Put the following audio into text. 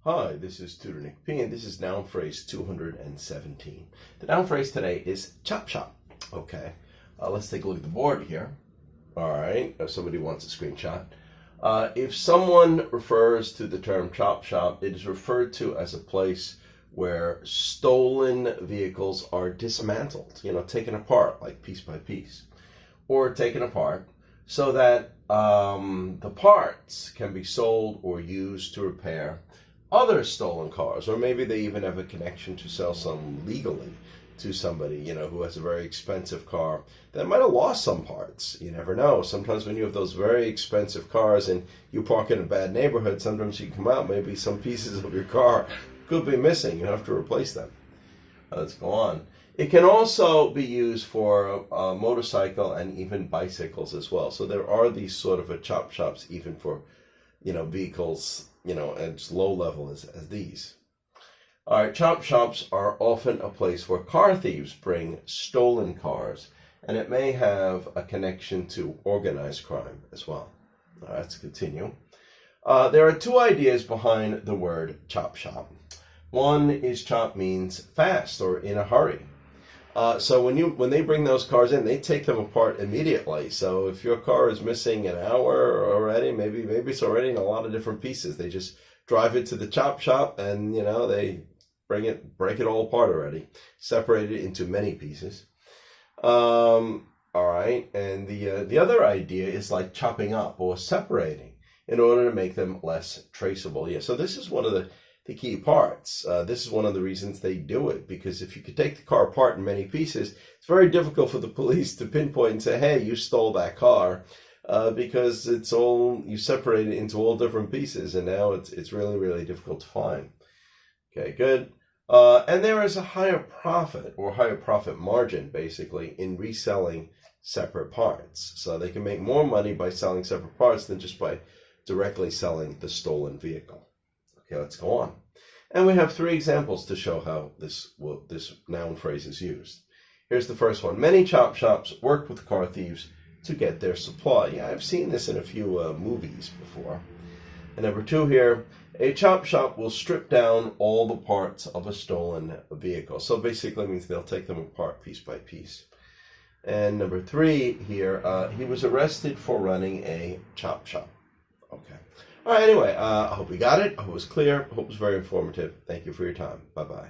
Hi, this is Tutor Nick P, and this is noun phrase 217. The noun phrase today is chop shop. Okay, let's take a look at the board here. All right, if somebody wants a screenshot. If someone refers to the term chop shop, it is referred to as a place where stolen vehicles are dismantled, taken apart, like piece by piece, or taken apart so that the parts can be sold or used to repair other stolen cars, or maybe they even have a connection to sell some legally to somebody, who has a very expensive car that might have lost some parts. You never know. Sometimes when you have those very expensive cars and you park in a bad neighborhood, sometimes you come out, maybe some pieces of your car could be missing. You have to replace them. Let's go on. It can also be used for a motorcycle and even bicycles as well. So there are these sort of chop shops even for, vehicles, as low level as these. All right, chop shops are often a place where car thieves bring stolen cars, and it may have a connection to organized crime as well. All right, let's continue. There are two ideas behind the word chop shop. One is chop means fast or in a hurry. So when they bring those cars in, they take them apart immediately. So if your car is missing an hour already, maybe it's already in a lot of different pieces. They just drive it to the chop shop and they break it all apart already, separate it into many pieces. All right, and the other idea is like chopping up or separating in order to make them less traceable. Yeah, so this is one of the key parts. This is one of the reasons they do it, because if you could take the car apart in many pieces, it's very difficult for the police to pinpoint and say, hey, you stole that car, because you separate it into all different pieces, and now it's really, really difficult to find. Okay, good. And there is a higher profit margin, basically, in reselling separate parts. So they can make more money by selling separate parts than just by directly selling the stolen vehicle. Okay, let's go on. And we have three examples to show how this noun phrase is used. Here's the first one. Many chop shops work with car thieves to get their supply. Yeah, I've seen this in a few movies before. And number two here, a chop shop will strip down all the parts of a stolen vehicle. So basically means they'll take them apart piece by piece. And number three here, he was arrested for running a chop shop. Okay. All right, anyway, I hope we got it. I hope it was clear. I hope it was very informative. Thank you for your time. Bye-bye.